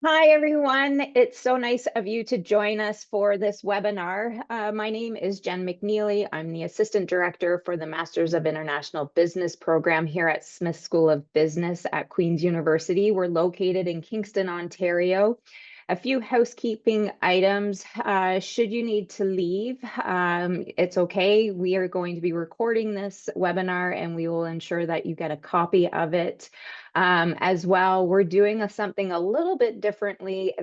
Hi, everyone. It's so nice of you to join us for this webinar. My name is Jen McNeely. I'm the Assistant Director for the Masters of International Business program here at Smith School of Business at Queen's University. We're located in Kingston, Ontario. A few housekeeping items. Should you need to leave, it's okay. We are going to be recording this webinar and we will ensure that you get a copy of it. As well, we're doing something a little bit differently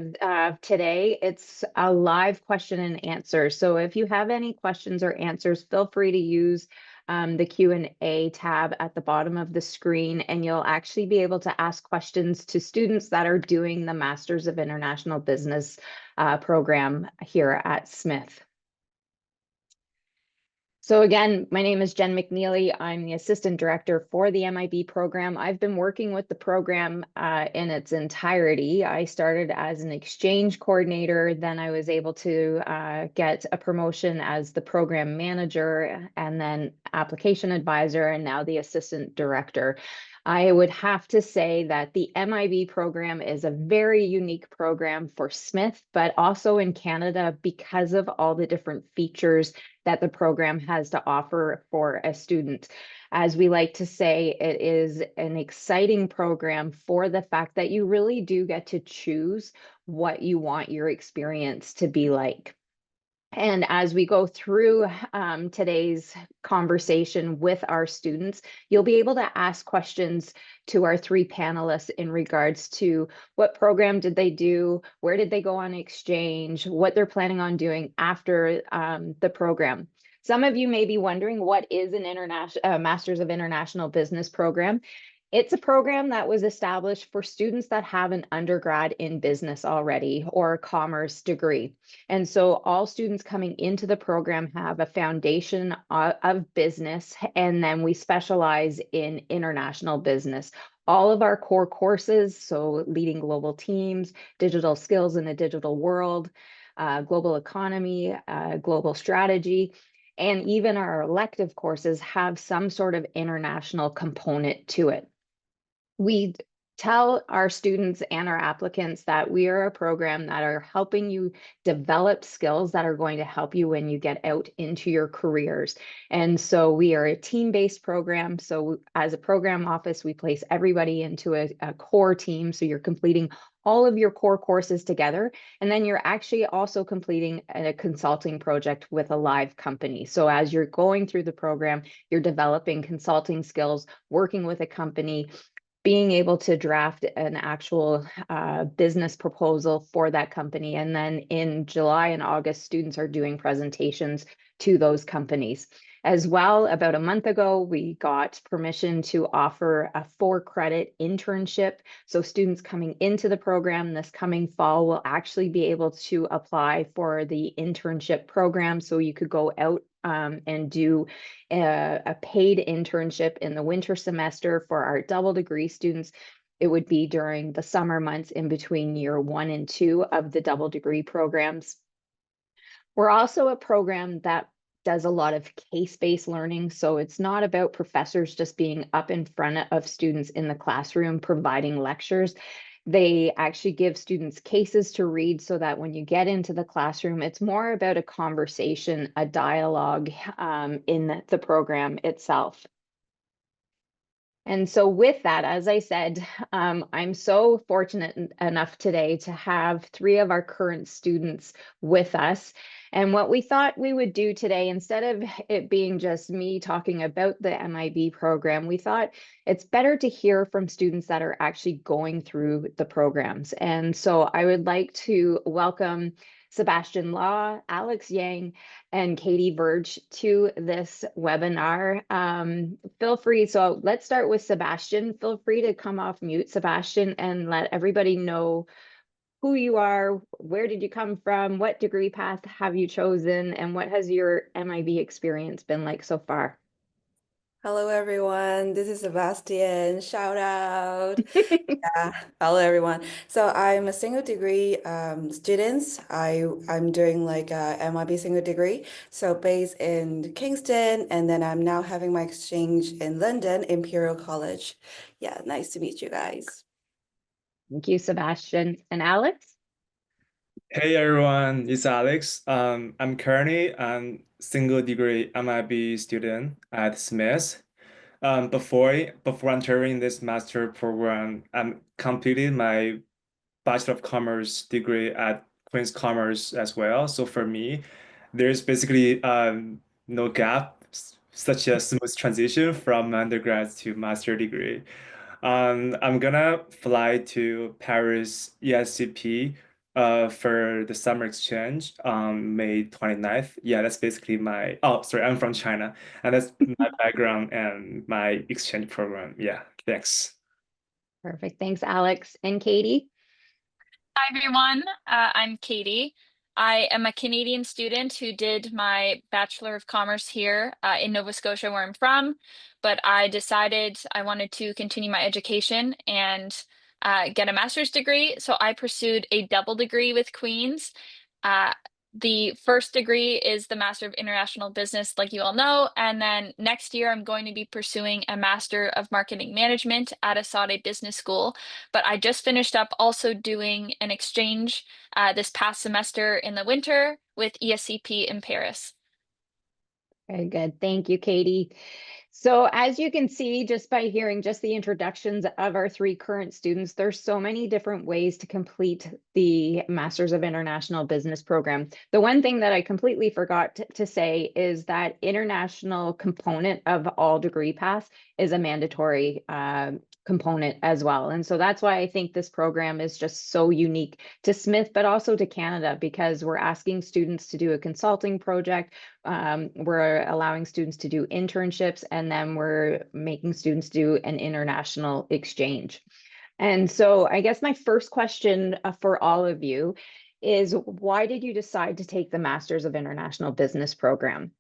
today. It's a live question and answer. So if you have any questions or answers, feel free to use the Q&A tab at the bottom of the screen, and you'll actually be able to ask questions to students that are doing the Masters of International Business program here at Smith. So again, my name is Jen McNeely. I'm the Assistant Director for the MIB program. I've been working with the program in its entirety. I started as an exchange coordinator, then I was able to get a promotion as the program manager and then application advisor and now the Assistant Director. I would have to say that the MIB program is a very unique program for Smith, but also in Canada because of all the different features that the program has to offer for a student. As we like to say, it is an exciting program for the fact that you really do get to choose what you want your experience to be like. And as we go through today's conversation with our students, you'll be able to ask questions to our three panelists in regards to what program did they do, where did they go on exchange, what they're planning on doing after the program. Some of you may be wondering, what is an Masters of International Business program? It's a program that was established for students that have an undergrad in business already or a commerce degree. And so all students coming into the program have a foundation of business, and then we specialize in international business. All of our core courses, so leading global teams, digital skills in a digital world, global economy, global strategy, and even our elective courses have some sort of international component to it. We tell our students and our applicants that we are a program that are helping you develop skills that are going to help you when you get out into your careers. And so we are a team-based program. So as a program office, we place everybody into a core team. So you're completing all of your core courses together. And then you're actually also completing a consulting project with a live company. So as you're going through the program, you're developing consulting skills, working with a company, being able to draft an actual business proposal for that company. And then in July and August, students are doing presentations to those companies. As well, about a month ago, we got permission to offer a 4-credit internship. So students coming into the program this coming fall will actually be able to apply for the internship program. So you could go out and do a paid internship in the winter semester for our double degree students. It would be during the summer months in between year 1 and 2 of the double degree programs. We're also a program that does a lot of case-based learning. So it's not about professors just being up in front of students in the classroom providing lectures. They actually give students cases to read so that when you get into the classroom, it's more about a conversation, a dialogue in the program itself. And so with that, as I said, I'm so fortunate enough today to have 3 of our current students with us. And what we thought we would do today, instead of it being just me talking about the MIB program, we thought it's better to hear from students that are actually going through the programs. And so I would like to welcome Sebastian Law, Alex Yang, and Katie Verge to this webinar. Feel free, so let's start with Sebastian. Feel free to come off mute, Sebastian, and let everybody know who you are, where did you come from, what degree path have you chosen, and what has your MIB experience been like so far? Hello, everyone. This is Sebastian. Shout out. Yeah, hello, everyone. So I'm a single degree student. I'm doing like a MIB single degree. So based in Kingston, and then I'm now having my exchange in London, Imperial College. Yeah, nice to meet you guys. Thank you, Sebastian. And Alex? Hey everyone, it's Alex. I'm currently a single degree MIB student at Smith. Before entering this master program, I'm completed my Bachelor of Commerce degree at Queen's Commerce as well. So for me, there's basically no gap, such a smooth transition from undergrad to master degree. I'm gonna fly to Paris ESCP for the summer exchange on May 29th. Yeah, that's basically sorry, I'm from China, and that's my background and my exchange program. Yeah, thanks. Perfect. Thanks, Alex. And Katie? Hi, everyone. I'm Katie. I am a Canadian student who did my Bachelor of Commerce here in Nova Scotia, where I'm from. But I decided I wanted to continue my education and get a master's degree. So I pursued a double degree with Queen's. Uh, the first degree is the Master of International Business, like you all know. And then next year, I'm going to be pursuing a Master of Marketing Management at Asade Business School. But I just finished up also doing an exchange this past semester in the winter with ESCP in Paris. Very good. Thank you, Katie. So as you can see, just by hearing just the introductions of our three current students, there's so many different ways to complete the Masters of International Business program. The one thing that I completely forgot to say is that international component of all degree paths is a mandatory component as well. And so that's why I think this program is just so unique to Smith, but also to Canada, because we're asking students to do a consulting project. We're allowing students to do internships, and then we're making students do an international exchange. And so I guess my first question for all of you is, why did you decide to take the Masters of International Business program?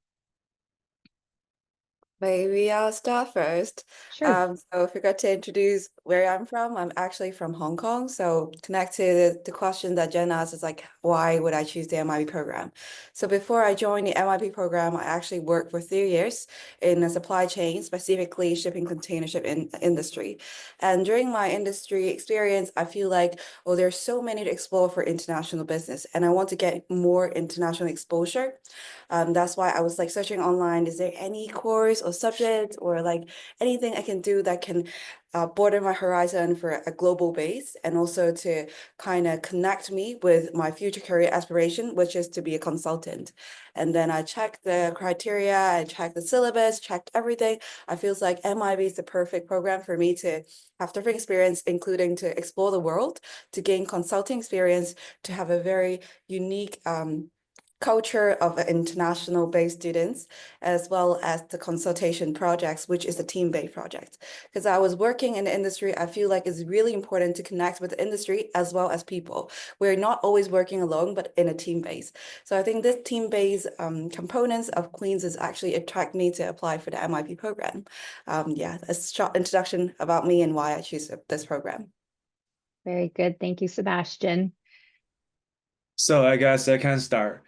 Maybe I'll start first. Sure. So I forgot to introduce where I'm from. I'm actually from Hong Kong. So connect to the question that Jen asked is like, why would I choose the MIB program? So before I joined the MIB program, I actually worked for 3 years in the supply chain, specifically shipping container ship industry. And during my industry experience, I feel like, oh, there's so many to explore for international business, and I want to get more international exposure. That's why I was like searching online, is there any course or subject or like anything I can do that can broaden my horizon for a global base, and also to kind of connect me with my future career aspiration, which is to be a consultant. And then I checked the criteria, I checked the syllabus, checked everything. I feels like MIB is the perfect program for me to have different experience, including to explore the world, to gain consulting experience, to have a very unique culture of international based students, as well as the consultation projects, which is a team-based project. Because I was working in the industry, I feel like it's really important to connect with the industry as well as people. We're not always working alone, but in a team base. So I think this team-based components of Queen's is actually attract me to apply for the MIP program. Yeah, a short introduction about me and why I choose this program. Very good. Thank you, Sebastian. So I guess I can start.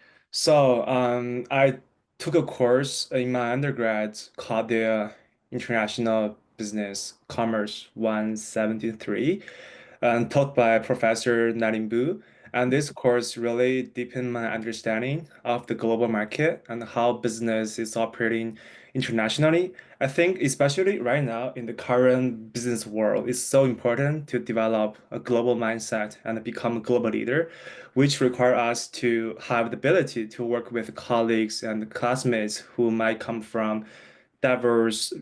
I took a course in my undergrad called the International Business Commerce 173, and taught by Professor Nadine Bu. And this course really deepened my understanding of the global market and how business is operating internationally. I think especially right now in the current business world, it's so important to develop a global mindset and become a global leader, which require us to have the ability to work with colleagues and classmates who might come from diverse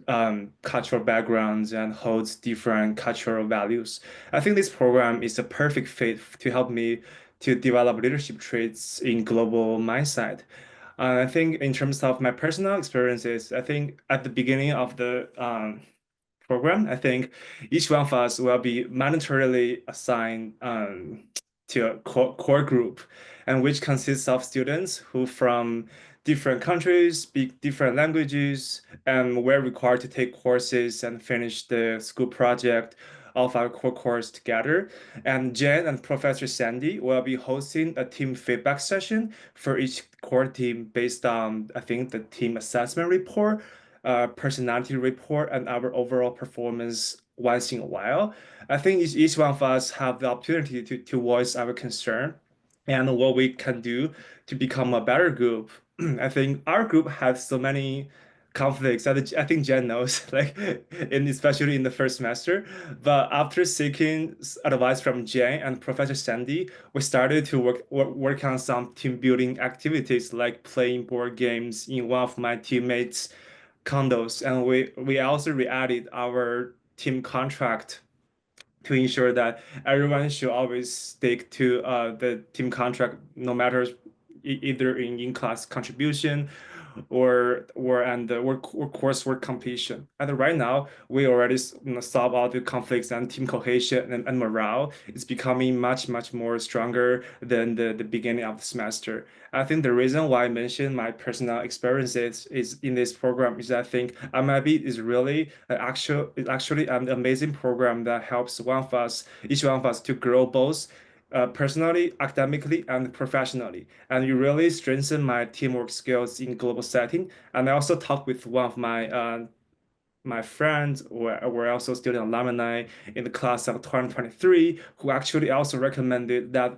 cultural backgrounds and holds different cultural values. I think this program is a perfect fit to help me to develop leadership traits in global mindset. I think in terms of my personal experiences, I think at the beginning of the program, I think each one of us will be mandatorily assigned to a core group, and which consists of students who from different countries speak different languages, and we're required to take courses and finish the school project of our core course together. And Jen and Professor Sandy will be hosting a team feedback session for each core team based on, I think, the team assessment report, personality report, and our overall performance once in a while. I think each one of us have the opportunity to voice our concern and what we can do to become a better group. I think our group has so many conflicts that I think Jen knows, like especially in the first semester. But after seeking advice from Jen and Professor Sandy, we started to work on some team building activities like playing board games in one of my teammates' condos, and we also re-added our team contract to ensure that everyone should always stick to the team contract, no matter either in class contribution or coursework completion. And right now, we already solve all the conflicts and team cohesion and morale. It's becoming much more stronger than the beginning of the semester. I think the reason why I mentioned my personal experiences is in this program is I think MIB is really actually an amazing program that helps each one of us to grow both personally, academically, and professionally. And you really strengthen my teamwork skills in global setting. And I also talked with one of my friends were also student alumni in the class of 2023, who actually also recommended that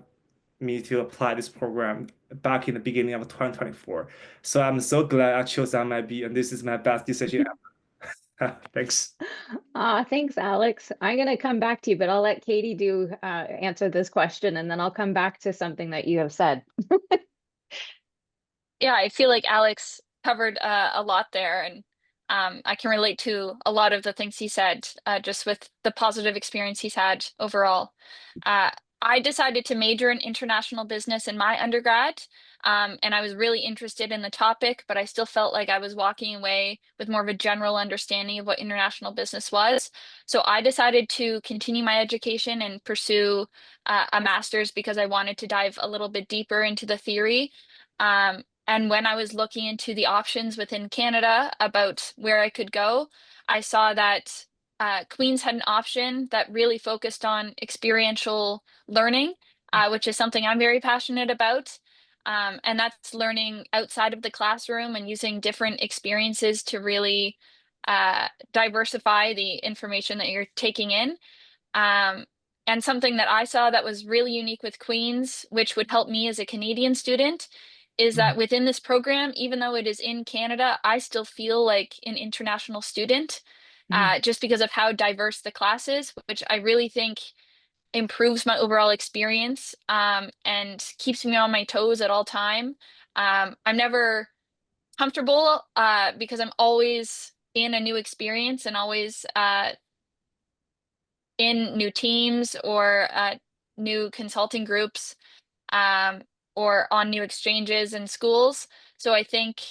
me to apply this program back in the beginning of 2024. So I'm so glad I chose MIB, and this is my best decision ever. Thanks. Thanks, Alex. I'm going to come back to you, but I'll let Katie answer this question, and then I'll come back to something that you have said. Yeah, I feel like Alex covered a lot there, and I can relate to a lot of the things he said, just with the positive experience he's had overall. I decided to major in international business in my undergrad, and I was really interested in the topic, but I still felt like I was walking away with more of a general understanding of what international business was. So I decided to continue my education and pursue a master's because I wanted to dive a little bit deeper into the theory. And when I was looking into the options within Canada about where I could go, I saw that Queen's had an option that really focused on experiential learning, which is something I'm very passionate about. And that's learning outside of the classroom and using different experiences to really diversify the information that you're taking in. And something that I saw that was really unique with Queen's, which would help me as a Canadian student, is that within this program, even though it is in Canada, I still feel like an international student, just because of how diverse the class is, which I really think improves my overall experience, and keeps me on my toes at all time. I'm never comfortable because I'm always in a new experience and always in new teams or new consulting groups, or on new exchanges in schools. So I think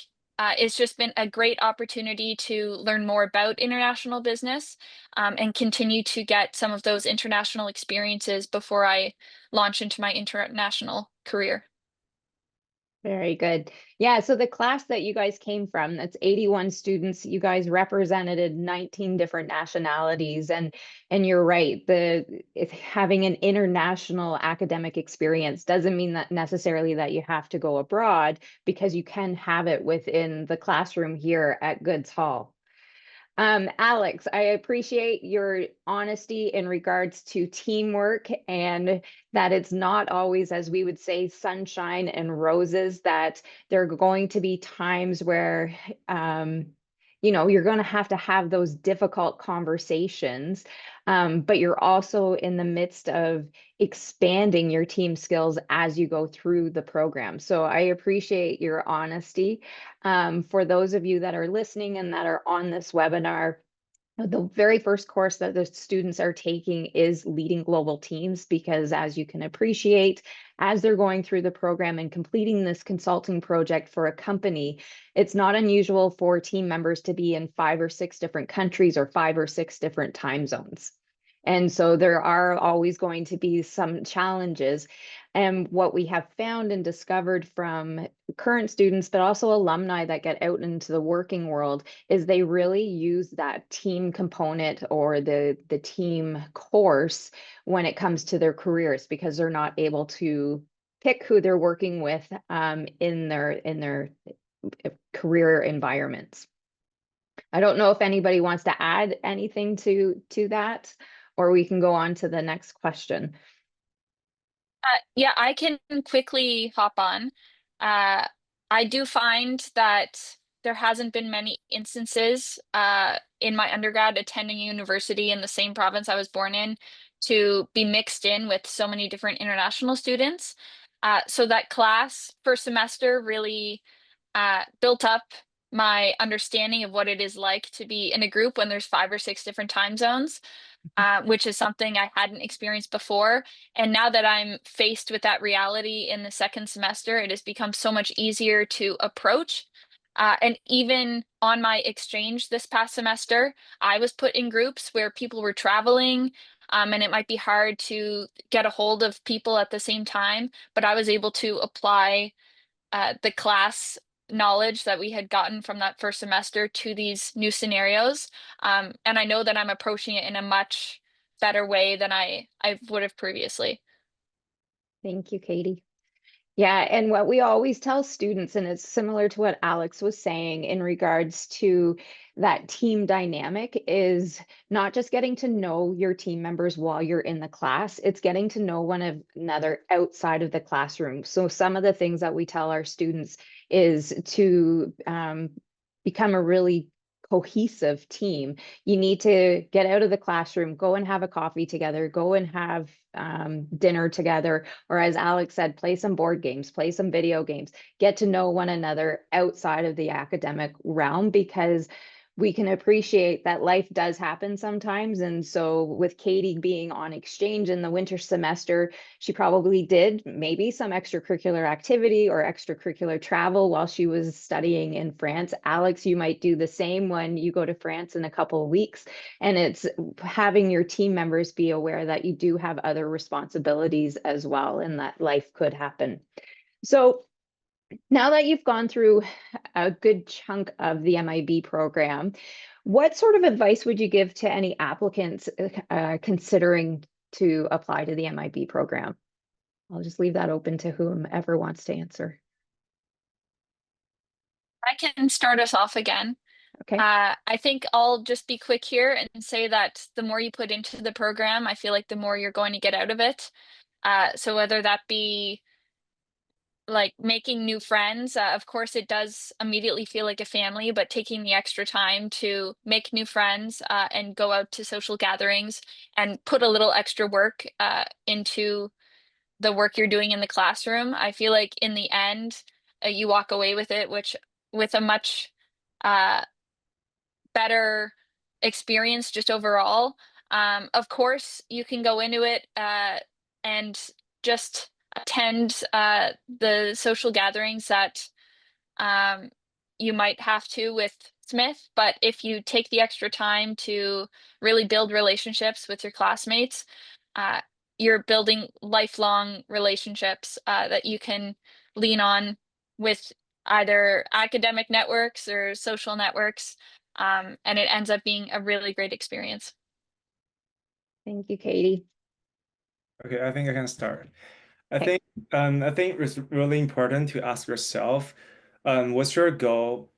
it's just been a great opportunity to learn more about international business, and continue to get some of those international experiences before I launch into my international career. Very good. Yeah, so the class that you guys came from, that's 81 students. You guys represented 19 different nationalities, and you're right. Having an international academic experience doesn't mean that necessarily that you have to go abroad, because you can have it within the classroom here at Goods Hall. Alex, I appreciate your honesty in regards to teamwork, and that it's not always, as we would say, sunshine and roses, that there are going to be times where, you're going to have those difficult conversations. But you're also in the midst of expanding your team skills as you go through the program. So I appreciate your honesty. For those of you that are listening and that are on this webinar, the very first course that the students are taking is Leading Global Teams, because as you can appreciate, as they're going through the program and completing this consulting project for a company, it's not unusual for team members to be in 5 or 6 different countries or 5 or 6 different time zones. And so there are always going to be some challenges. And what we have found and discovered from current students, but also alumni that get out into the working world, is they really use that team component or the team course when it comes to their careers, because they're not able to pick who they're working with in their career environments. I don't know if anybody wants to add anything to that, or we can go on to the next question. Yeah, I can quickly hop on. I do find that there hasn't been many instances in my undergrad attending a university in the same province I was born in to be mixed in with so many different international students. So that class first semester really built up my understanding of what it is like to be in a group when there's 5 or 6 different time zones, which is something I hadn't experienced before. And now that I'm faced with that reality in the second semester, it has become so much easier to approach. And even on my exchange this past semester, I was put in groups where people were traveling, and it might be hard to get a hold of people at the same time, but I was able to apply the class knowledge that we had gotten from that first semester to these new scenarios. And I know that I'm approaching it in a much better way than I would have previously. Thank you, Katie. Yeah, and what we always tell students, and it's similar to what Alex was saying in regards to that team dynamic, is not just getting to know your team members while you're in the class, it's getting to know one another outside of the classroom. So some of the things that we tell our students is to become a really cohesive team. You need to get out of the classroom, go and have a coffee together, go and have dinner together, or as Alex said, play some board games, play some video games, get to know one another outside of the academic realm, because we can appreciate that life does happen sometimes. And so with Katie being on exchange in the winter semester, she probably did maybe some extracurricular activity or extracurricular travel while she was studying in France. Alex, you might do the same when you go to France in a couple of weeks. And it's having your team members be aware that you do have other responsibilities as well, and that life could happen. So now that you've gone through a good chunk of the MIB program, what sort of advice would you give to any applicants considering to apply to the MIB program? I'll just leave that open to whomever wants to answer. I can start us off again. Okay. I think I'll just be quick here and say that the more you put into the program, I feel like the more you're going to get out of it. So whether that be like making new friends, of course it does immediately feel like a family, but taking the extra time to make new friends and go out to social gatherings and put a little extra work into the work you're doing in the classroom, I feel like in the end you walk away with it with a much uh, better experience just overall. Of course, you can go into it and just attend the social gatherings that you might have to with Smith, but if you take the extra time to really build relationships with your classmates, uh, you're building lifelong relationships that you can lean on with either academic networks or social networks, and it ends up being a really great experience. Thank you, Katie. Okay, I think I can start. Okay. I think it's really important to ask yourself, what's your goal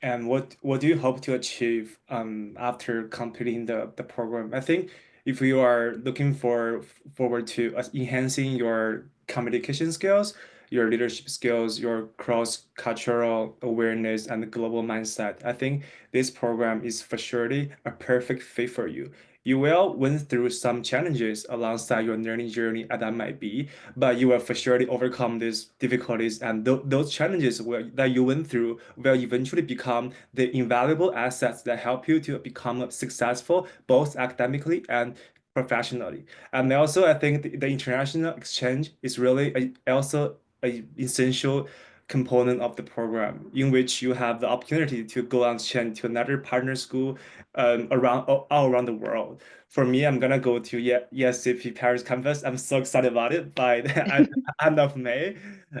and what do you hope to achieve after completing the program? I think if you are looking forward to enhancing your communication skills, your leadership skills, your cross-cultural awareness and global mindset, I think this program is for surely a perfect fit for you. You will went through some challenges alongside your learning journey at MIB, but you will for surely overcome these difficulties, and those challenges that you went through will eventually become the invaluable assets that help you to become successful both academically and professionally. And also, I think the international exchange is really also an essential component of the program, in which you have the opportunity to go on exchange to another partner school all around the world. For me, I'm gonna go to ESCP Paris campus. I'm so excited about it by the end of May.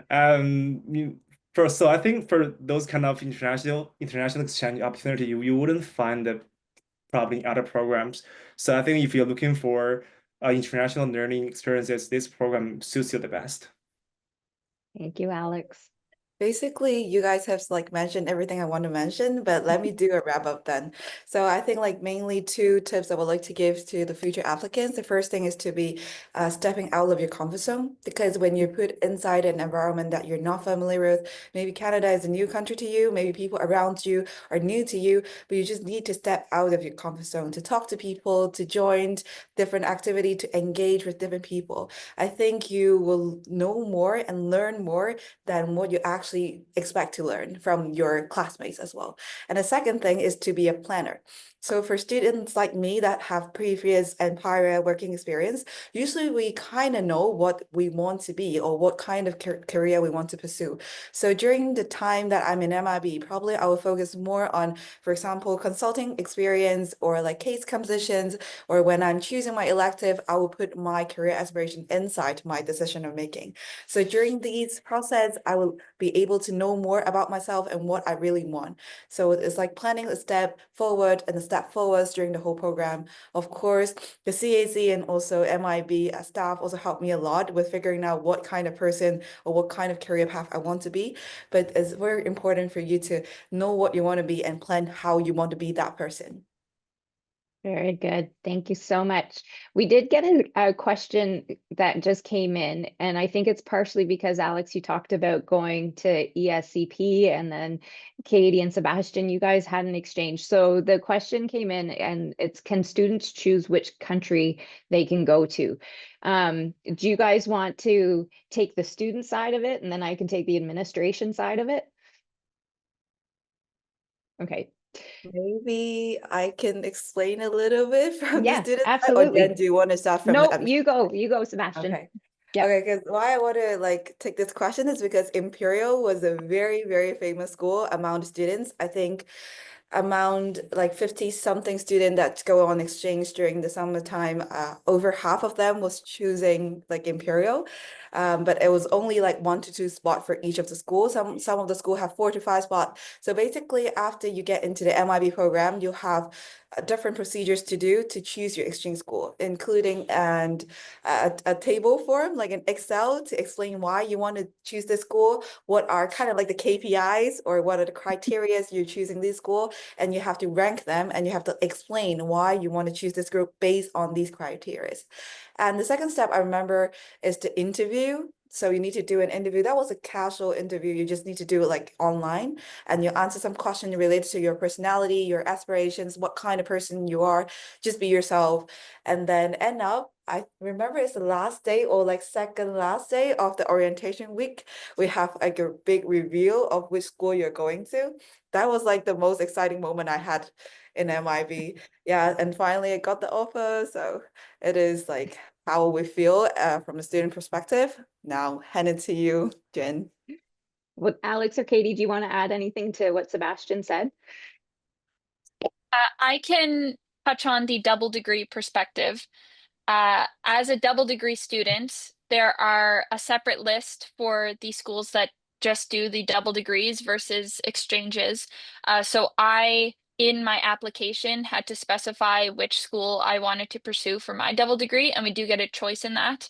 So I think for those kind of international exchange opportunity, you wouldn't find it probably in other programs. So I think if you're looking for international learning experiences, this program suits you the best. Thank you, Alex. basically you guys have like mentioned everything I want to mention, but let me do a wrap up then. So I think like mainly two tips I would like to give to the future applicants. The first thing is to be stepping out of your comfort zone, because when you're put inside an environment that you're not familiar with, maybe Canada is a new country to you, maybe people around you are new to you, but you just need to step out of your comfort zone to talk to people, to join different activity, to engage with different people. I think you will know more and learn more than what you actually expect to learn from your classmates as well. And the second thing is to be a planner. So for students like me that have previous and prior working experience, usually we kind of know what we want to be or what kind of career we want to pursue. So during the time that I'm in MIB, probably I will focus more on, for example, consulting experience or like case compositions, or when I'm choosing my elective, I will put my career aspiration inside my decision of making. So during these process, I will be able to know more about myself and what I really want. So it's like planning a step forward and a step forwards during the whole program. Of course, the CAC and also MIB staff also helped me a lot with figuring out what kind of person or what kind of career path I want to be. But it's very important for you to know what you want to be and plan how you want to be that person. Very good. Thank you so much. We did get a question that just came in, and I think it's partially because, Alex, you talked about going to ESCP, and then Katie and Sebastian, you guys had an exchange. So the question came in, and it's, can students choose which country they can go to? Do you guys want to take the student side of it, and then I can take the administration side of it? Okay. Maybe I can explain a little bit from the Yeah, student side, or absolutely. then do you want to start from No, the you go, Sebastian. Okay. Yeah. Okay, because why I want to like take this question is because Imperial was a very, very famous school among students. I think among like 50 something students that go on exchange during the summertime, over half of them was choosing like Imperial. But it was only like 1 to 2 spots for each of the schools. Some of the school have 4 to 5 spots. So basically after you get into the MIB program, you have different procedures to do to choose your exchange school, including a table form, like an Excel, to explain why you want to choose this school, what are kind of like the KPIs or what are the criteria you're choosing this school, and you have to rank them and you have to explain why you want to choose this group based on these criteria. And the second step I remember is the interview. So you need to do an interview. That was a casual interview. You just need to do it like online, and you answer some question related to your personality, your aspirations, what kind of person you are. Just be yourself. And then end up, I remember it's the last day or like second last day of the orientation week. We have like a big reveal of which school you're going to. That was like the most exciting moment I had in MIB. Yeah, and finally I got the offer. So it is like how we feel from a student perspective. Now hand it to you, Jen. Well, Alex or Katie, do you want to add anything to what Sebastian said? I can touch on the double degree perspective. As a double degree student, there are a separate list for the schools that just do the double degrees versus exchanges. So I, in my application, had to specify which school I wanted to pursue for my double degree, and we do get a choice in that.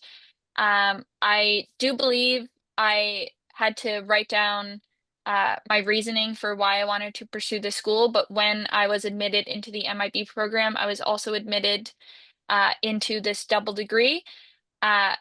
I do believe I had to write down my reasoning for why I wanted to pursue the school, but when I was admitted into the MIB program, I was also admitted into this double degree,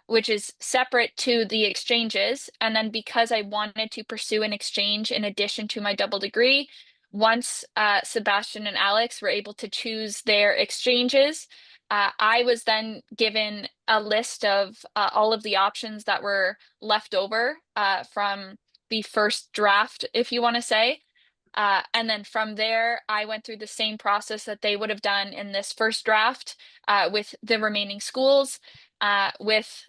which is separate to the exchanges. And then because I wanted to pursue an exchange in addition to my double degree, once Sebastian and Alex were able to choose their exchanges, I was then given a list of all of the options that were left over from the first draft, if you want to say. And then from there, I went through the same process that they would have done in this first draft with the remaining schools, with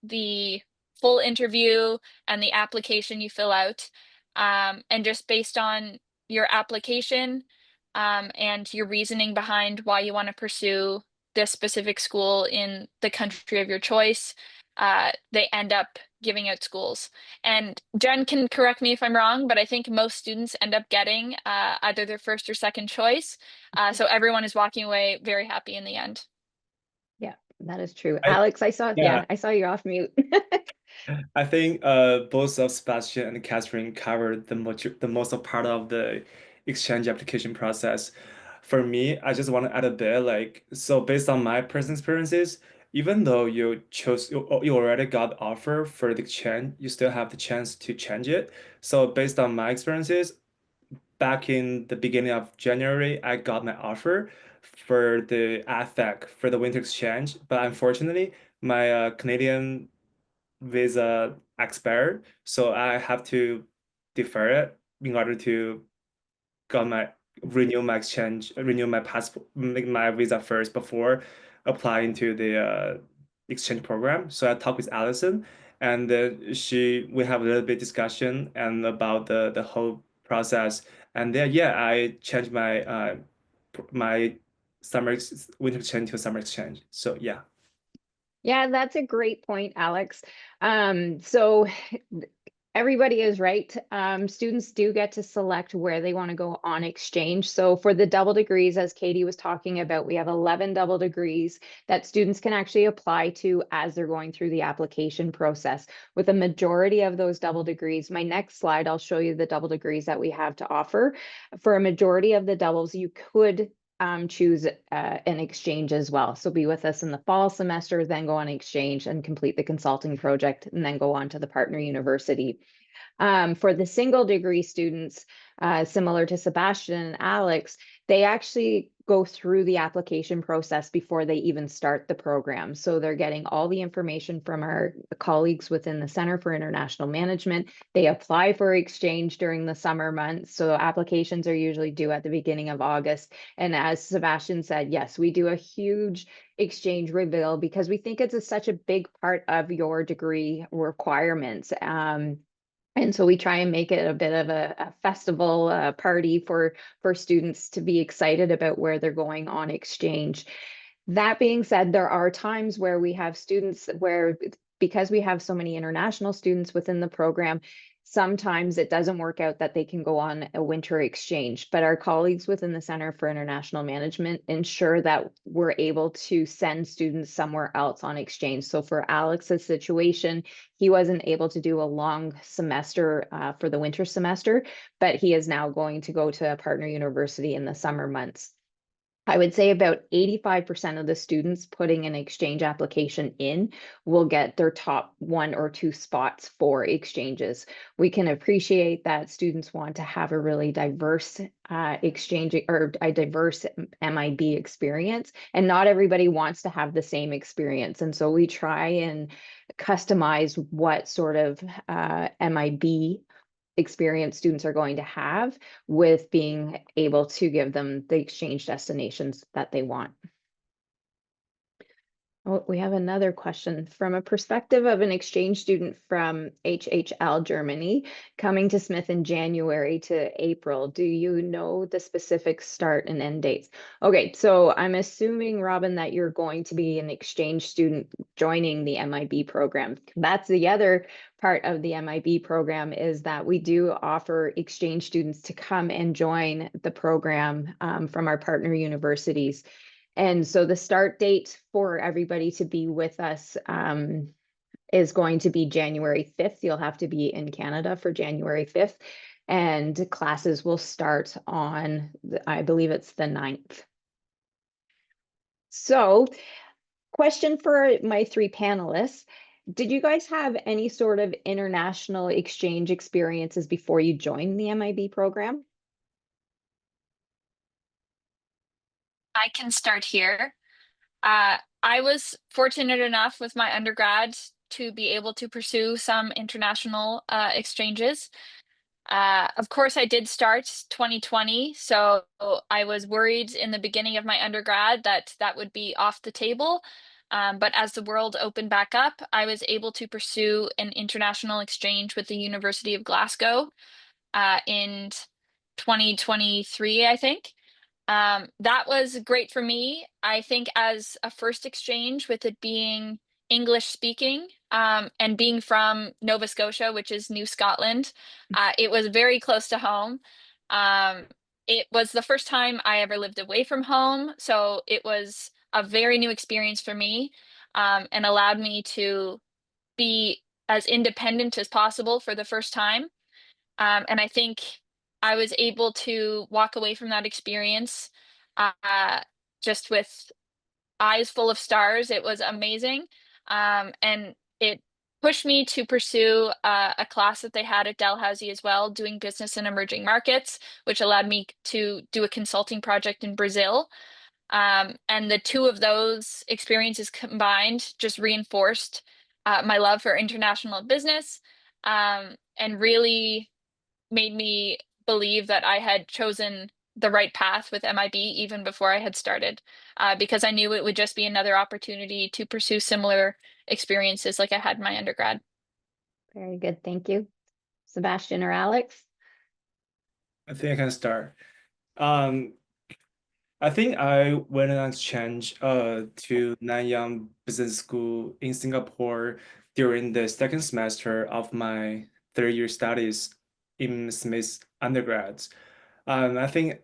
the full interview and the application you fill out. And just based on your application and your reasoning behind why you want to pursue this specific school in the country of your choice, they end up giving out schools. And Jen can correct me if I'm wrong, but I think most students end up getting either their first or second choice. So everyone is walking away very happy in the end. Yeah, that is true. I- Alex, I saw, yeah. I saw you off mute. I think both of Sebastian and Catherine covered the most of part of the exchange application process. For me, I just want to add a bit like so based on my personal experiences, even though you already got offer for the exchange, you still have the chance to change it. So based on my experiences, back in the beginning of January, I got my offer for the AFEC for the winter exchange, but unfortunately, my Canadian visa expired, so I have to defer it in order to got my renew my passport, make my visa first before applying to the exchange program. So I talked with Allison, and we have a little bit discussion and about the whole process. And then yeah, I changed my winter exchange to summer exchange. So yeah. Yeah, that's a great point, Alex. So everybody is right. Students do get to select where they want to go on exchange. So for the double degrees, as Katie was talking about, we have 11 double degrees that students can actually apply to as they're going through the application process. With a majority of those double degrees, my next slide, I'll show you the double degrees that we have to offer. For a majority of the doubles, you could choose an exchange as well. So be with us in the fall semester, then go on exchange and complete the consulting project, and then go on to the partner university. For the single degree students, similar to Sebastian and Alex, they actually go through the application process before they even start the program. So they're getting all the information from our colleagues within the Center for International Management. They apply for exchange during the summer months. So applications are usually due at the beginning of August. And as Sebastian said, yes, we do a huge exchange reveal because we think it's such a big part of your degree requirements. And so we try and make it a bit of a festival party for students to be excited about where they're going on exchange. That being said, there are times where we have students where, because we have so many international students within the program, sometimes it doesn't work out that they can go on a winter exchange. But our colleagues within the Center for International Management ensure that we're able to send students somewhere else on exchange. So for Alex's situation, he wasn't able to do a long semester for the winter semester, but he is now going to go to a partner university in the summer months. I would say about 85% of the students putting an exchange application in will get their top 1 or 2 spots for exchanges. We can appreciate that students want to have a really diverse exchange or a diverse MIB experience, and not everybody wants to have the same experience. And so we try and customize what sort of MIB experience students are going to have with being able to give them the exchange destinations that they want. Oh, we have another question from a perspective of an exchange student from HHL Germany coming to Smith in January to April. Do you know the specific start and end dates? Okay, so I'm assuming, Robin, that you're going to be an exchange student joining the MIB program. That's the other part of the MIB program, is that we do offer exchange students to come and join the program from our partner universities. And so the start date for everybody to be with us is going to be January 5th. You'll have to be in Canada for January 5th. And classes will start on, I believe it's the 9th. So, question for my 3 panelists. Did you guys have any sort of international exchange experiences before you joined the MIB program? I can start here. I was fortunate enough with my undergrad to be able to pursue some international exchanges. Of course, I did start 2020, so I was worried in the beginning of my undergrad that that would be off the table. But as the world opened back up, I was able to pursue an international exchange with the University of Glasgow in 2023, I think. That was great for me. I think as a first exchange, with it being English speaking, and being from Nova Scotia, which is New Scotland, it was very close to home. It was the first time I ever lived away from home, so it was a very new experience for me, and allowed me to be as independent as possible for the first time. And I think I was able to walk away from that experience just with eyes full of stars. It was amazing. And it pushed me to pursue a class that they had at Dalhousie as well, doing business in emerging markets, which allowed me to do a consulting project in Brazil. And the two of those experiences combined just reinforced my love for international business, and really made me believe that I had chosen the right path with MIB even before I had started, because I knew it would just be another opportunity to pursue similar experiences like I had in my undergrad. Very good. Thank you. Sebastian or Alex? I think I can start. I think I went on exchange to Nanyang Business School in Singapore during the second semester of my third-year studies in Smith's undergrads. I think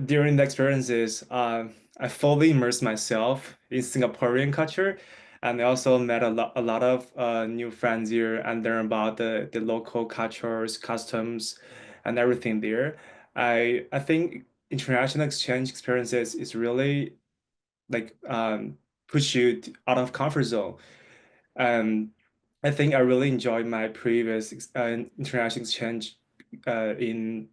during the experiences, I fully immersed myself in Singaporean culture, and I also met a lot of new friends here and learned about the local cultures, customs, and everything there. I think international exchange experiences is really like push you out of comfort zone. Um, I think I really enjoyed my previous international exchange in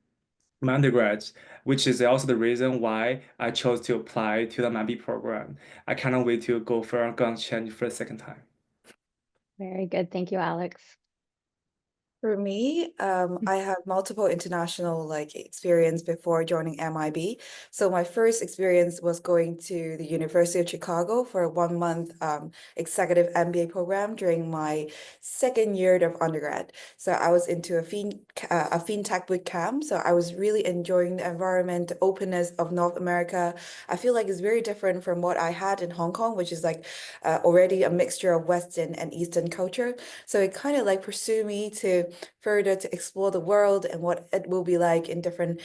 my undergrads, which is also the reason why I chose to apply to the MIB program. I cannot wait to go on exchange for the second time. Very good. Thank you, Alex. For me, I have multiple international like experience before joining MIB. So my first experience was going to the University of Chicago for a 1-month executive MBA program during my second year of undergrad. So I was into a fintech boot camp. So I was really enjoying the environment, the openness of North America. I feel like it's very different from what I had in Hong Kong, which is like already a mixture of Western and Eastern culture. So it kind of like pursued me to further to explore the world and what it will be like in different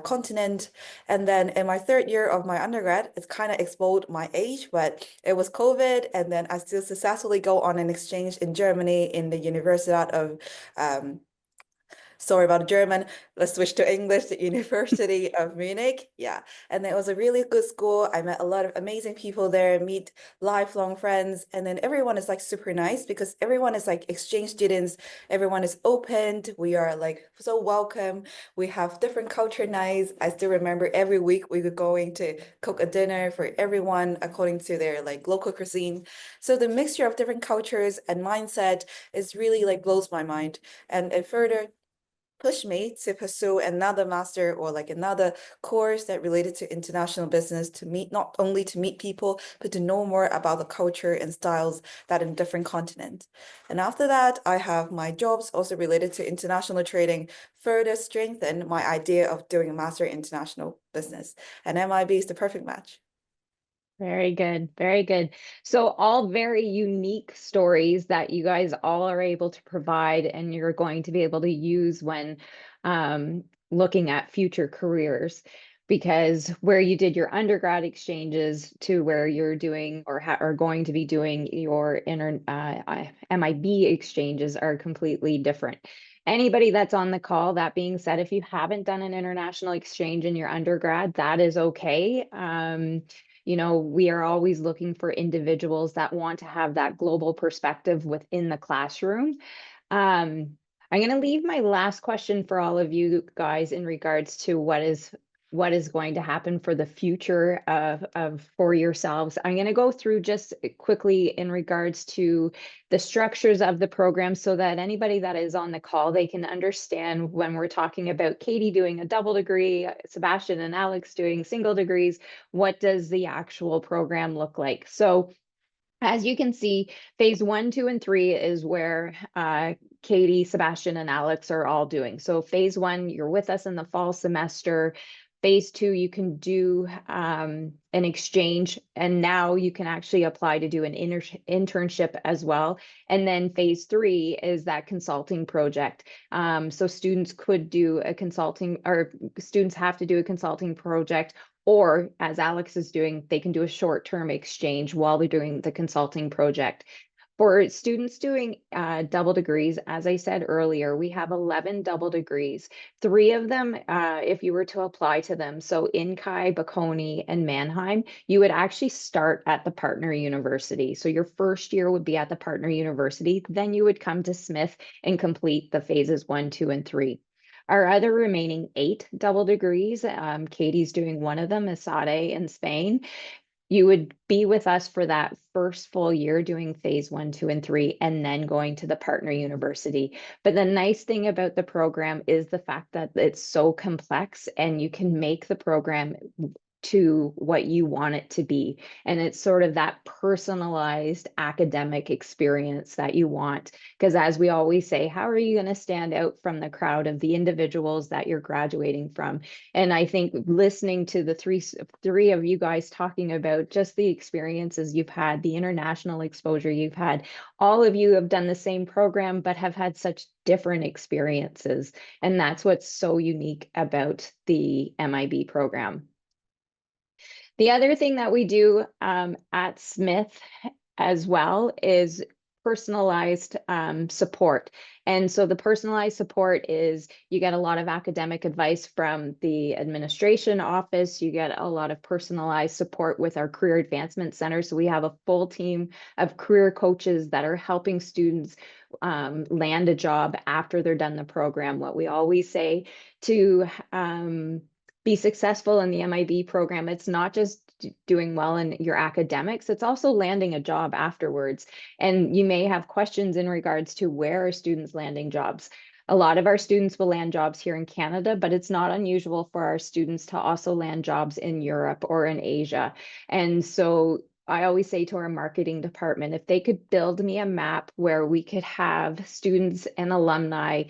continents. And then in my third year of my undergrad, it's kind of exploded my age, but it was COVID. And then I still successfully go on an exchange in Germany in the University of sorry about German. Let's switch to English, the University of Munich. Yeah. And it was a really good school. I met a lot of amazing people there, meet lifelong friends. And then everyone is like super nice because everyone is like exchange students. Everyone is open. We are like so welcome. We have different culture nights. I still remember every week we were going to cook a dinner for everyone according to their like local cuisine. So the mixture of different cultures and mindset is really like blows my mind. And it further pushed me to pursue another master or like another course that related to international business to meet, not only to meet people, but to know more about the culture and styles that in different continents. And after that, I have my jobs also related to international trading, further strengthen my idea of doing a master in international business. And MIB is the perfect match. Very good. Very good. So all very unique stories that you guys all are able to provide and you're going to be able to use when looking at future careers, because where you did your undergrad exchanges to where you're doing or are going to be doing your MIB exchanges are completely different. Anybody that's on the call, that being said, if you haven't done an international exchange in your undergrad, that is okay. You know, we are always looking for individuals that want to have that global perspective within the classroom. I'm going to leave my last question for all of you guys in regards to what is going to happen for the future for yourselves. I'm going to go through just quickly in regards to the structures of the program so that anybody that is on the call, they can understand when we're talking about Katie doing a double degree, Sebastian and Alex doing single degrees, what does the actual program look like? So as you can see, phase 1, 2, and 3 is where Katie, Sebastian, and Alex are all doing. So phase 1, you're with us in the fall semester. Phase 2, you can do an exchange, and now you can actually apply to do an internship as well. And then phase 3 is that consulting project. So students could do a consulting, or students have to do a consulting project, or as Alex is doing, they can do a short-term exchange while they're doing the consulting project. For students doing double degrees, as I said earlier, we have 11 double degrees. 3 of them, if you were to apply to them, so Inkai, Bocconi, and Mannheim, you would actually start at the partner university. So your first year would be at the partner university, then you would come to Smith and complete the phases 1, 2, and 3. Our other remaining 8 double degrees, Katie's doing one of them, ESADE in Spain. You would be with us for that first full year doing phase 1, 2, and 3, and then going to the partner university. But the nice thing about the program is the fact that it's so complex and you can make the program to what you want it to be. And it's sort of that personalized academic experience that you want. Because as we always say, how are you going to stand out from the crowd of the individuals that you're graduating from? And I think listening to the three of you guys talking about just the experiences you've had, the international exposure you've had, all of you have done the same program, but have had such different experiences. And that's what's so unique about the MIB program. The other thing that we do at Smith as well is personalized support. And so the personalized support is you get a lot of academic advice from the administration office. You get a lot of personalized support with our Career Advancement Center. So we have a full team of career coaches that are helping students land a job after they're done the program. What we always say to be successful in the MIB program, it's not just doing well in your academics, it's also landing a job afterwards. And you may have questions in regards to where are students landing jobs. A lot of our students will land jobs here in Canada, but it's not unusual for our students to also land jobs in Europe or in Asia. And so I always say to our marketing department, if they could build me a map where we could have students and alumni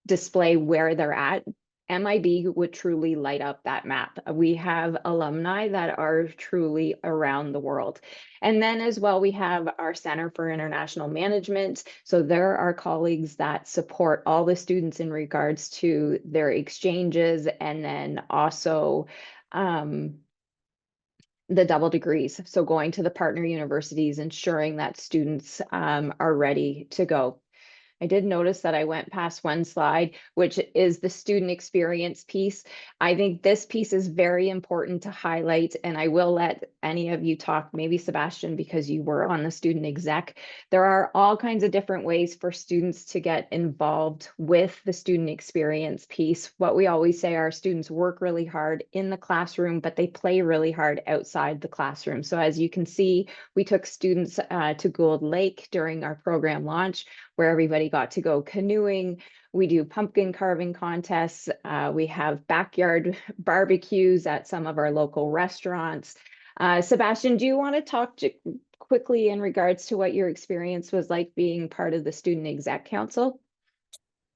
display where they're at, MIB would truly light up that map. We have alumni that are truly around the world. And then as well, we have our Center for International Management. So there are colleagues that support all the students in regards to their exchanges, and then also the double degrees. So going to the partner universities, ensuring that students are ready to go. I did notice that I went past one slide, which is the student experience piece. I think this piece is very important to highlight, and I will let any of you talk, maybe Sebastian, because you were on the student exec. There are all kinds of different ways for students to get involved with the student experience piece. What we always say, our students work really hard in the classroom, but they play really hard outside the classroom. So as you can see, we took students to Gould Lake during our program launch, where everybody got to go canoeing. We do pumpkin carving contests. We have backyard barbecues at some of our local restaurants. Sebastian, do you want to talk quickly in regards to what your experience was like being part of the Student Exec Council?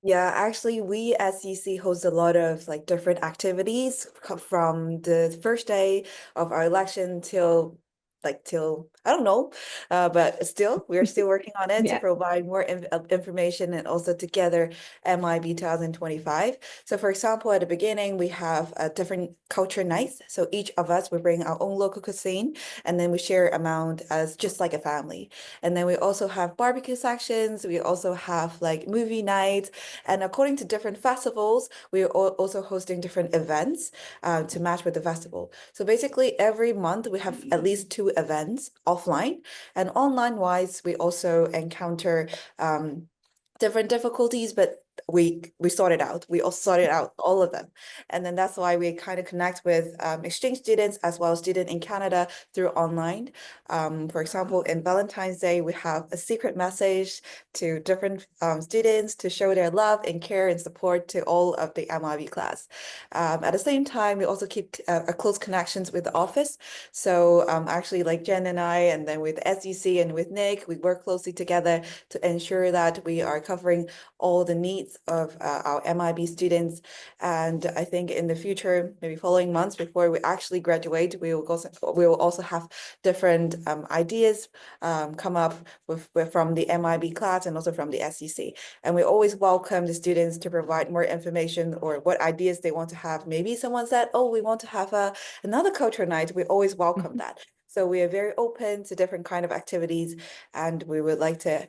Yeah, actually, we at CC host a lot of like different activities from the first day of our election till I don't know, but still we're still working on it to Yeah. provide more information and also together MIB 2025. So for example, at the beginning we have a different culture nights. So each of us will bring our own local cuisine, and then we share amount as just like a family. And then we also have barbecue sections. We also have like movie nights, and according to different festivals, we are also hosting different events to match with the festival. So basically every month we have at least 2 events offline, and online wise we also encounter different difficulties, but we sort it out. We all sorted out all of them, and then that's why we kind of connect with exchange students as well as students in Canada through online. For example, in Valentine's Day, we have a secret message to different students to show their love and care and support to all of the MIB class. At the same time, we also keep a close connections with the office. So actually, like Jen and I, and then with SEC and with Nick, we work closely together to ensure that we are covering all the needs of our MIB students. And I think in the future, maybe following months before we actually graduate, we will also have different ideas come up from the MIB class and also from the SEC. And we always welcome the students to provide more information or what ideas they want to have. Maybe someone said, oh, we want to have another culture night. We always welcome that. So we are very open to different kind of activities, and we would like to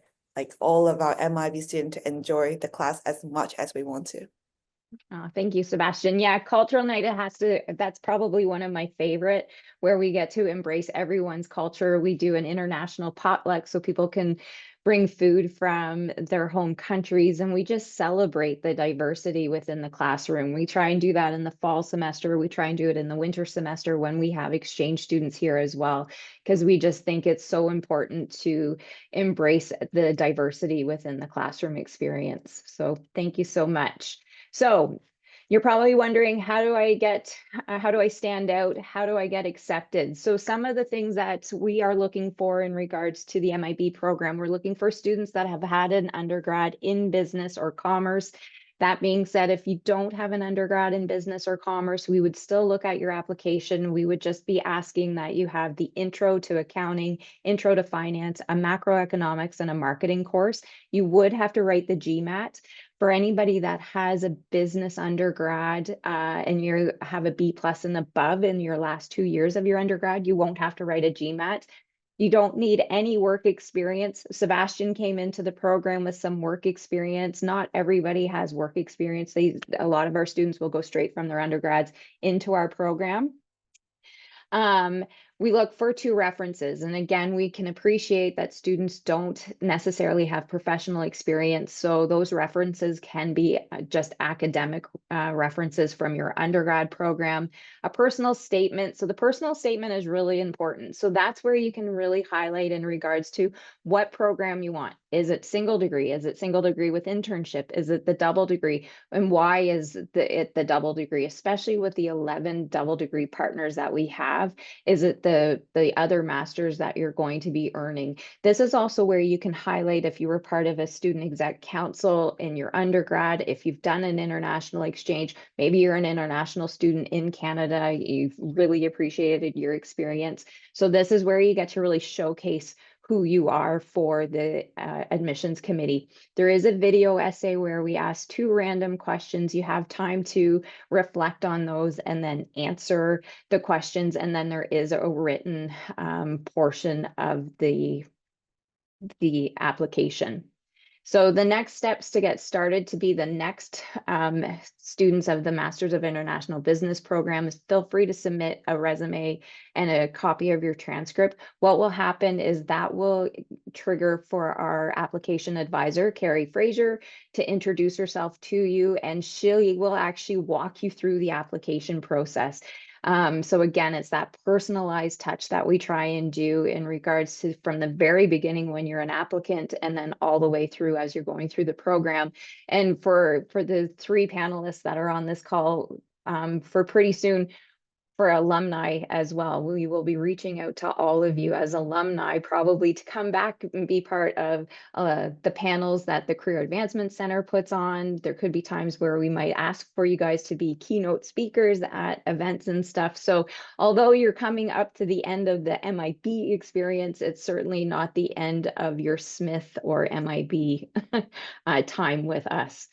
all of our MIB students to enjoy the class as much as we want to. Oh, thank you, Sebastian. Yeah, cultural night, that's probably one of my favorite, where we get to embrace everyone's culture. We do an international potluck so people can bring food from their home countries, and we just celebrate the diversity within the classroom. We try and do that in the fall semester. We try and do it in the winter semester when we have exchange students here as well, because we just think it's so important to embrace the diversity within the classroom experience. So thank you so much. So you're probably wondering, how do I stand out? How do I get accepted? So some of the things that we are looking for in regards to the MIB program, we're looking for students that have had an undergrad in business or commerce. That being said, if you don't have an undergrad in business or commerce, we would still look at your application. We would just be asking that you have the intro to accounting, intro to finance, a macroeconomics, and a marketing course. You would have to write the GMAT. For anybody that has a business undergrad and you have a B+ and above in your last 2 years of your undergrad, you won't have to write a GMAT. You don't need any work experience. Sebastian came into the program with some work experience. Not everybody has work experience. A lot of our students will go straight from their undergrads into our program. We look for 2 references. And again, we can appreciate that students don't necessarily have professional experience. So those references can be just academic references from your undergrad program. A personal statement. So the personal statement is really important. So that's where you can really highlight in regards to what program you want. Is it single degree? Is it single degree with internship? Is it the double degree? And why is it the double degree, especially with the 11 double degree partners that we have? Is it the other masters that you're going to be earning? This is also where you can highlight if you were part of a student exec council in your undergrad, if you've done an international exchange, maybe you're an international student in Canada, you've really appreciated your experience. So this is where you get to really showcase who you are for the admissions committee. There is a video essay where we ask 2 random questions. You have time to reflect on those and then answer the questions. And then there is a written portion of the application. So the next steps to get started to be the next students of the Masters of International Business program is feel free to submit a resume and a copy of your transcript. What will happen is that will trigger for our application advisor, Carrie Fraser, to introduce herself to you, and she will actually walk you through the application process. So again, it's that personalized touch that we try and do in regards to from the very beginning when you're an applicant and then all the way through as you're going through the program. And for the 3 panelists that are on this call, for pretty soon, for alumni as well, we will be reaching out to all of you as alumni, probably to come back and be part of the panels that the Career Advancement Center puts on. There could be times where we might ask for you guys to be keynote speakers at events and stuff. So although you're coming up to the end of the MIB experience, it's certainly not the end of your Smith or MIB time with us.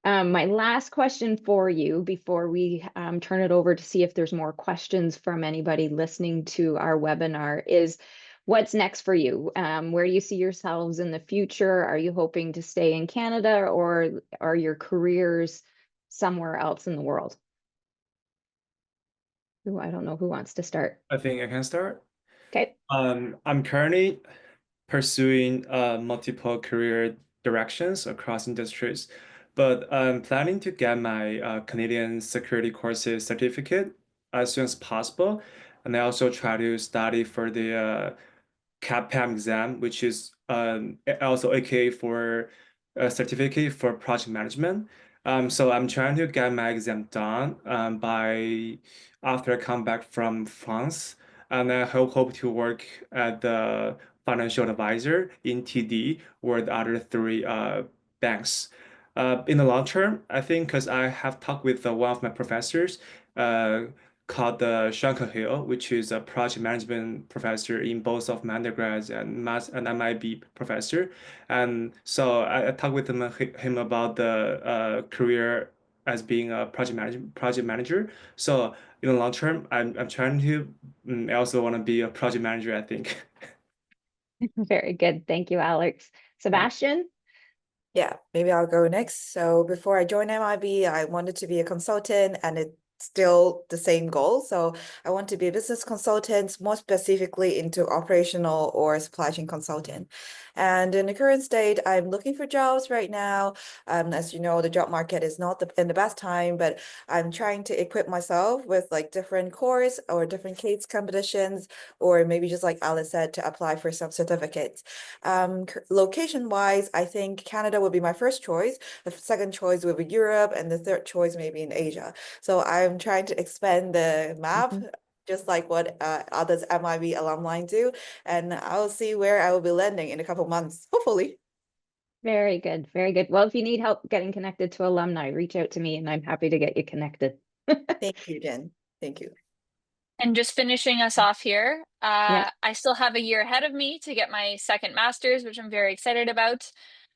My last question for you before we turn it over to see if there's more questions from anybody listening to our webinar is, what's next for you? Where do you see yourselves in the future? Are you hoping to stay in Canada, or are your careers somewhere else in the world? Ooh, I don't know who wants to start. I think I can start. Okay. I'm currently pursuing multiple career directions across industries, but I'm planning to get my Canadian Security Courses certificate as soon as possible. And I also try to study for the CAPM exam, which is also AKA for a certificate for project management. So I'm trying to get my exam done by after I come back from France, and I hope to work at the financial advisor in TD or the other 3 banks. In the long term, I think because I have talked with one of my professors called Sean Cahill, which is a project management professor in both of my undergrads and MIB professor. And so I talked with him about the career as being a project manager. So in the long term, I'm trying to. I also want to be a project manager, I think. Very good. Thank you, Alex. Sebastian? Yeah, maybe I'll go next. So before I joined MIB, I wanted to be a consultant, and it's still the same goal. So I want to be a business consultant, more specifically into operational or supply chain consultant. And in the current state, I'm looking for jobs right now. As you know, the job market is not in the best time, but I'm trying to equip myself with like different course or different case competitions, or maybe just like Alice said, to apply for some certificates. Location-wise, I think Canada would be my first choice. The second choice would be Europe, and the third choice maybe in Asia. So I'm trying to expand the map, just like what others MIB alumni do, and I'll see where I will be landing in a couple months, hopefully. Very good. Very good. Well, if you need help getting connected to alumni, reach out to me and I'm happy to get you connected. Thank you, Jen. Thank you. And just finishing us off here, Yeah. I still have a year ahead of me to get my second master's, which I'm very excited about.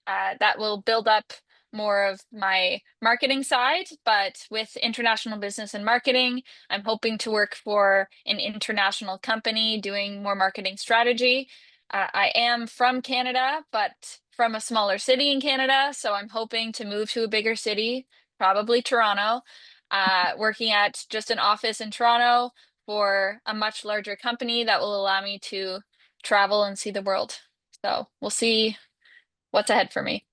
That will build up more of my marketing side, but with international business and marketing, I'm hoping to work for an international company doing more marketing strategy. I am from Canada, but from a smaller city in Canada, so I'm hoping to move to a bigger city, probably Toronto, working at just an office in Toronto for a much larger company that will allow me to travel and see the world. So we'll see what's ahead for me.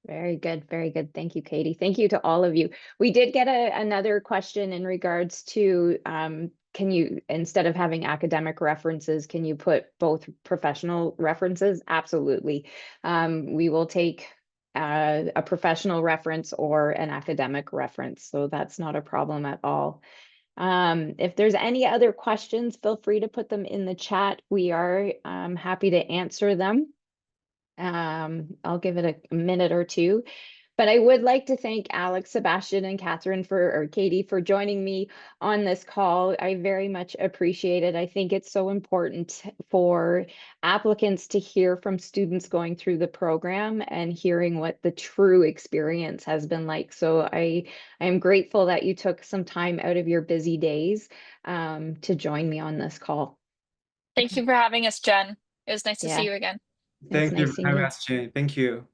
Very good. Very good. Thank you, Katie. Thank you to all of you. We did get another question in regards to can you, instead of having academic references, can you put both professional references? Absolutely. We will take a professional reference or an academic reference. So that's not a problem at all. If there's any other questions, feel free to put them in the chat. We are happy to answer them. I'll give it a minute or two. But I would like to thank Alex, Sebastian, and Catherine or Katie for joining me on this call. I very much appreciate it. I think it's so important for applicants to hear from students going through the program and hearing what the true experience has been like. So I am grateful that you took some time out of your busy days to join me on this call. Thank you for having us, Jen. It was nice to see Yeah. you again. Thank you nice for seeing having you. us, Jane. Thank you.